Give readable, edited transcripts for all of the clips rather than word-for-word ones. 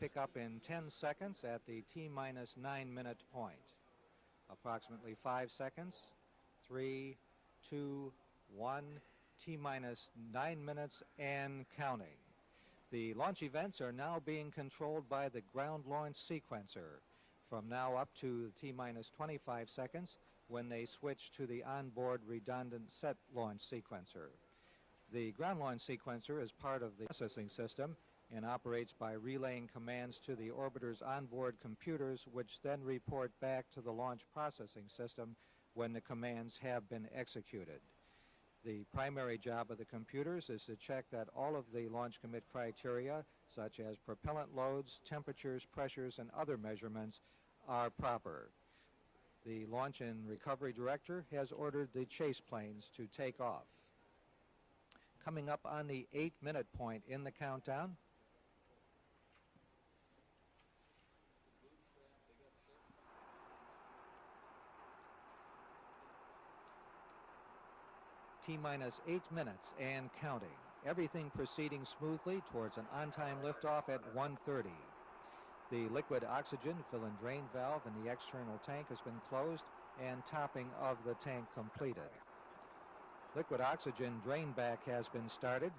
pick up in 10 seconds at the T-minus 9-minute point. Approximately 5 seconds. 3, 2, 1. T-minus 9 minutes and counting. The launch events are now being controlled by the ground launch sequencer from now up to T-minus 25 seconds when they switch to the onboard redundant set launch sequencer. The ground launch sequencer is part of the processing system and operates by relaying commands to the orbiter's onboard computers, which then report back to the launch processing system when the commands have been executed. The primary job of the computers is to check that all of the launch commit criteria, such as propellant loads, temperatures, pressures, and other measurements, are proper. The launch and recovery director has ordered the chase planes to take off. Coming up on the 8-minute point in the countdown, T-minus 8 minutes and counting. Everything proceeding smoothly towards an on-time liftoff at 1:30. The liquid oxygen fill and drain valve in the external tank has been closed and topping of the tank completed. Liquid oxygen drain back has been started.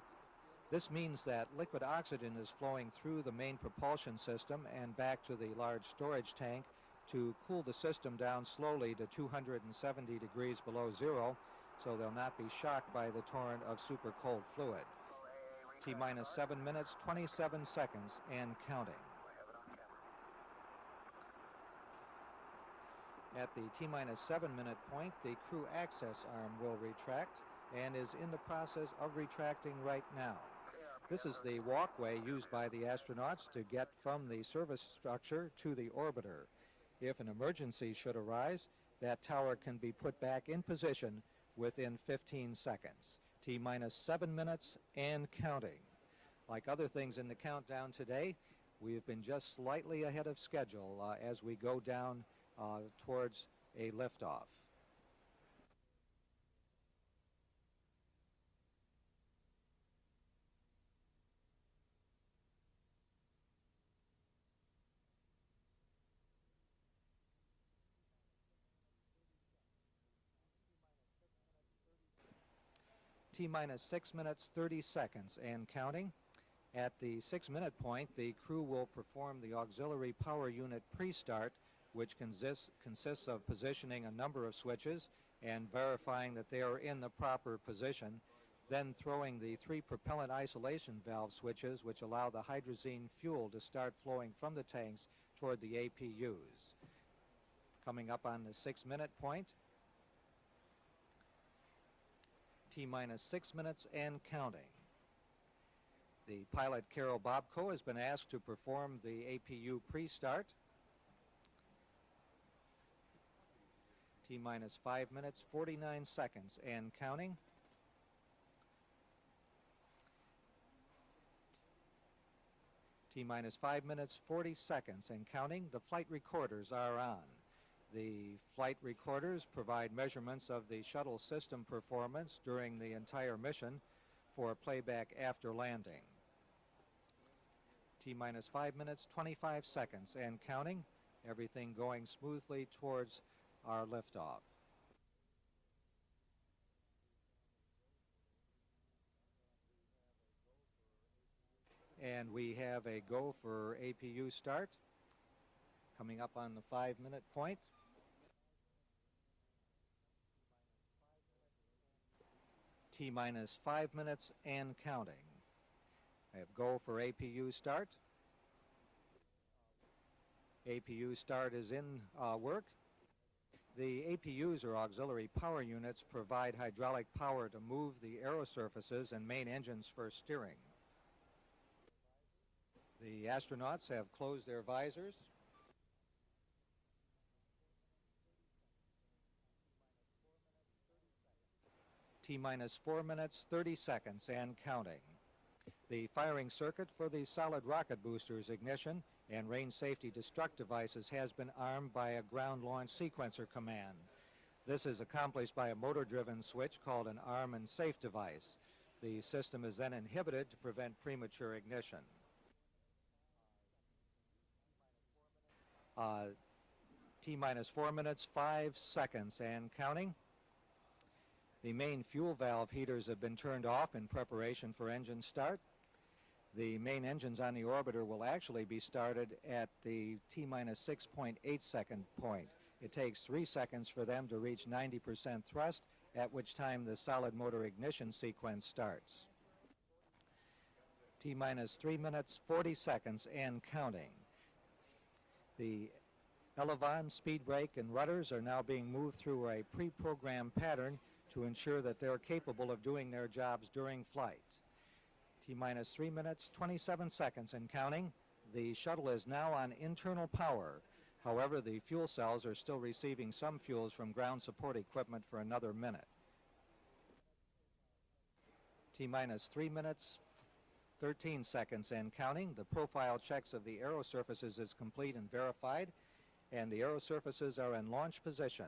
This means that liquid oxygen is flowing through the main propulsion system and back to the large storage tank to cool the system down slowly to 270 degrees below zero, so they'll not be shocked by the torrent of super cold fluid. T-minus 7 minutes, 27 seconds and counting. At the T-minus 7-minute point, the crew access arm will retract and is in the process of retracting right now. This is the walkway used by the astronauts to get from the service structure to the orbiter. If an emergency should arise, that tower can be put back in position within 15 seconds. T-minus 7 minutes and counting. Like other things in the countdown today, we have been just slightly ahead of schedule as we go down towards a liftoff. T-minus 6 minutes, 30 seconds and counting. At the 6-minute point, the crew will perform the auxiliary power unit pre-start, which consists of positioning a number of switches and verifying that they are in the proper position, then throwing the 3 propellant isolation valve switches, which allow the hydrazine fuel to start flowing from the tanks toward the APUs. Coming up on the 6-minute point, T-minus 6 minutes and counting. The pilot, Carol Bobko, has been asked to perform the APU pre-start. T-minus 5 minutes, 49 seconds and counting. T-minus 5 minutes, 40 seconds and counting. The flight recorders are on. The flight recorders provide measurements of the shuttle system performance during the entire mission for playback after landing. T-minus 5 minutes, 25 seconds and counting. Everything going smoothly towards our liftoff. And we have a go for APU start coming up on the 5-minute point. T-minus 5 minutes and counting. I have go for APU start. APU start is in work. The APUs, or auxiliary power units, provide hydraulic power to move the aerosurfaces and main engines for steering. The astronauts have closed their visors. T-minus 4 minutes, 30 seconds and counting. The firing circuit for the solid rocket boosters ignition and range safety destruct devices has been armed by a ground launch sequencer command. This is accomplished by a motor-driven switch called an arm and safe device. The system is then inhibited to prevent premature ignition. T minus 4 minutes, 5 seconds and counting. The main fuel valve heaters have been turned off in preparation for engine start. The main engines on the orbiter will actually be started at the T minus 6.8 second point. It takes 3 seconds for them to reach 90% thrust, at which time the solid motor ignition sequence starts. T minus 3 minutes, 40 seconds and counting. The elevon, speed brake, and rudders are now being moved through a pre-programmed pattern to ensure that they're capable of doing their jobs during flight. T minus 3 minutes, 27 seconds and counting. The shuttle is now on internal power. However, the fuel cells are still receiving some fuels from ground support equipment for another minute. T minus 3 minutes, 13 seconds and counting. The profile checks of the aero surfaces is complete and verified, and the aero surfaces are in launch position.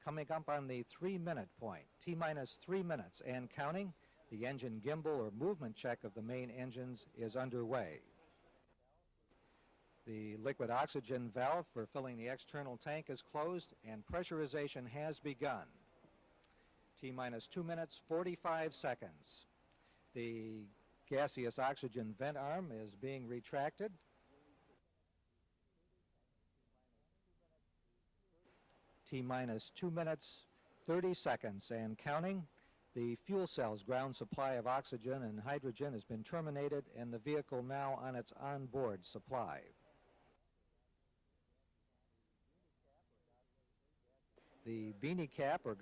Coming up on the 3-minute point, T minus 3 minutes and counting. The engine gimbal or movement check of the main engines is underway. The liquid oxygen valve for filling the external tank is closed and pressurization has begun. T minus 2 minutes, 45 seconds. The gaseous oxygen vent arm is being retracted. T minus 2 minutes, 30 seconds and counting. The fuel cell's ground supply of oxygen and hydrogen has been terminated and the vehicle now on its onboard supply. The beanie cap or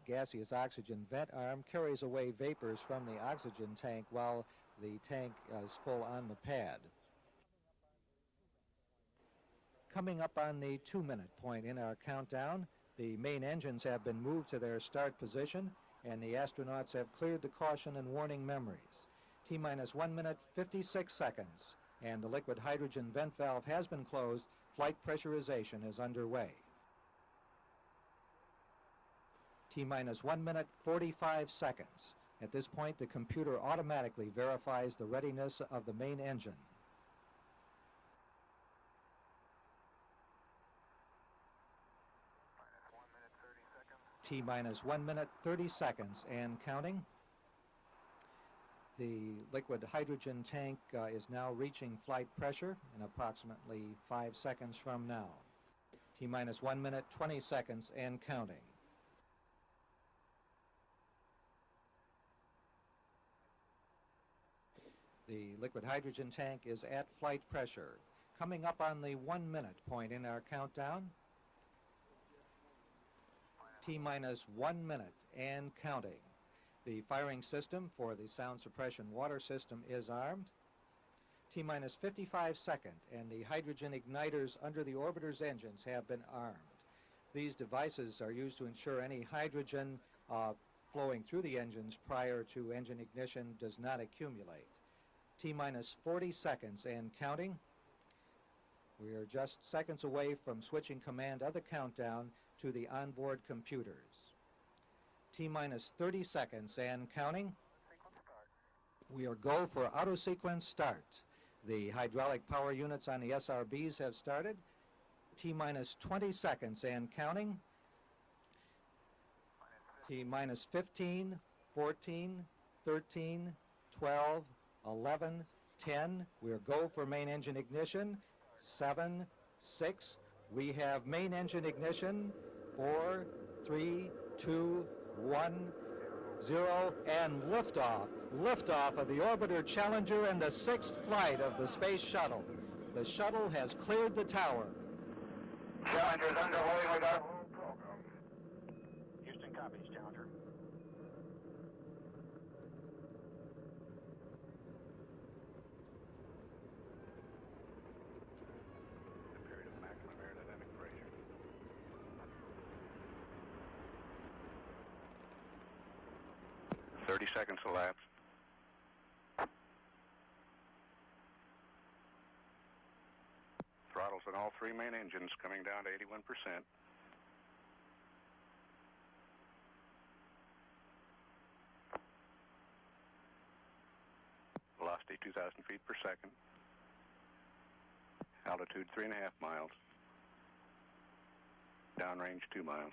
gaseous oxygen vent arm carries away vapors from the oxygen tank while the tank is full on the pad. Coming up on the 2-minute point in our countdown, the main engines have been moved to their start position and the astronauts have cleared the caution and warning memories. T minus 1 minute, 56 seconds, and the liquid hydrogen vent valve has been closed. Flight pressurization is underway. T minus 1 minute, 45 seconds. At this point, the computer automatically verifies the readiness of the main engine. T minus 1 minute, 30 seconds and counting. The liquid hydrogen tank is now reaching flight pressure in approximately 5 seconds from now. T minus 1 minute, 20 seconds and counting. The liquid hydrogen tank is at flight pressure. Coming up on the 1-minute point in our countdown. T minus 1 minute and counting. The firing system for the sound suppression water system is armed. T minus 55 seconds and the hydrogen igniters under the orbiter's engines have been armed. These devices are used to ensure any hydrogen flowing through the engines prior to engine ignition does not accumulate. T minus 40 seconds and counting. We are just seconds away from switching command of the countdown to the onboard computers. T minus 30 seconds and counting. We are go for auto sequence start. The hydraulic power units on the SRBs have started. T minus 20 seconds and counting. T minus 15, 14, 13, 12, 11, 10. We are go for main engine ignition. 7, 6. We have main engine ignition. 4, 3, 2, 1, 0, and liftoff. Liftoff of the Orbiter Challenger and the 6th flight of the Space Shuttle. The shuttle has cleared the tower. Challenger's underway with our program. Houston copies, Challenger. The period of maximum aerodynamic pressure. "30 seconds elapsed. Throttles on all 3 main engines coming down to 81%. Velocity 2,000 feet per second. Altitude 3.5 miles. Downrange 2 miles.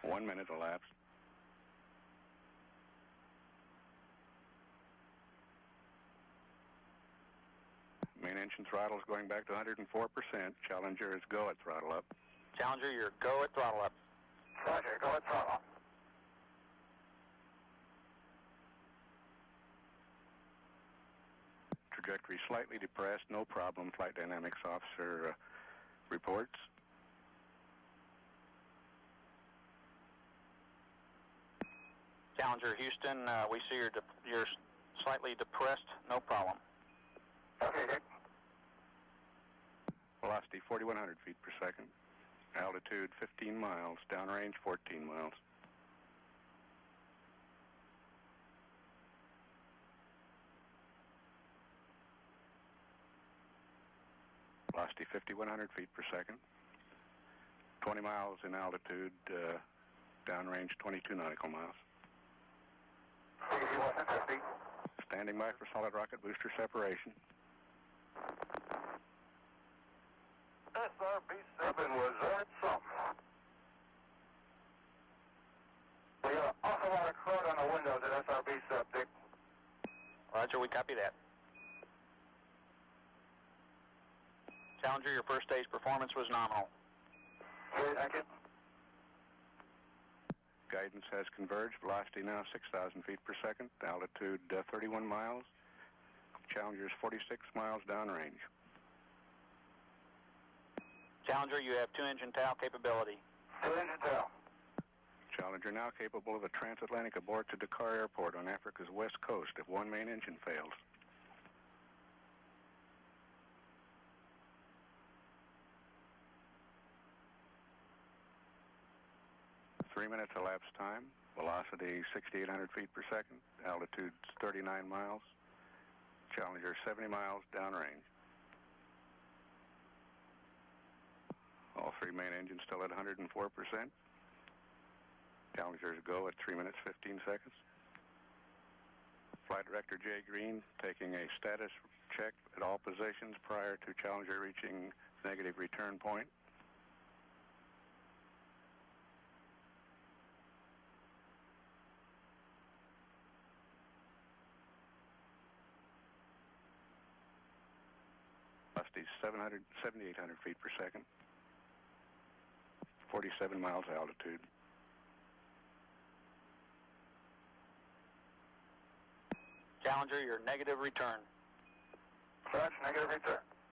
1 minute elapsed. Main engine throttle is going back to 104%. Challenger is go at throttle up. Challenger, you're go at throttle up. Roger, go at throttle. Trajectory slightly depressed, no problem. Flight dynamics officer reports. Challenger, Houston, we see you're slightly depressed, no problem. Okay, Dick. Velocity 4,100 feet per second. Altitude 15 miles. Downrange 14 miles. Velocity 5,100 feet per second. 20 miles in altitude. Downrange 22 nautical miles. 150. Standing by for solid rocket booster separation. SRB-7 was that something. We got an awful lot of crud on the windows at SRB-7, Dick. Roger, we copy that. Challenger, your first stage performance was nominal. Okay, thank you. Guidance has converged. Velocity now 6,000 feet per second. Altitude 31 miles. Challenger's 46 miles downrange. Challenger, you have 2-engine tail capability. 2-engine tail. Challenger now capable of a transatlantic abort to Dakar Airport on Africa's west coast if one main engine fails. Three minutes elapsed time. Velocity 6,800 feet per second. Altitude 39 miles. Challenger 70 miles downrange. All three main engines still at 104%. Challengers go at 3 minutes 15 seconds. Flight Director Jay Green taking a status check at all positions prior to Challenger reaching negative return point. Velocity 7,800 feet per second. 47 miles altitude. Challenger, your negative return. That's negative return.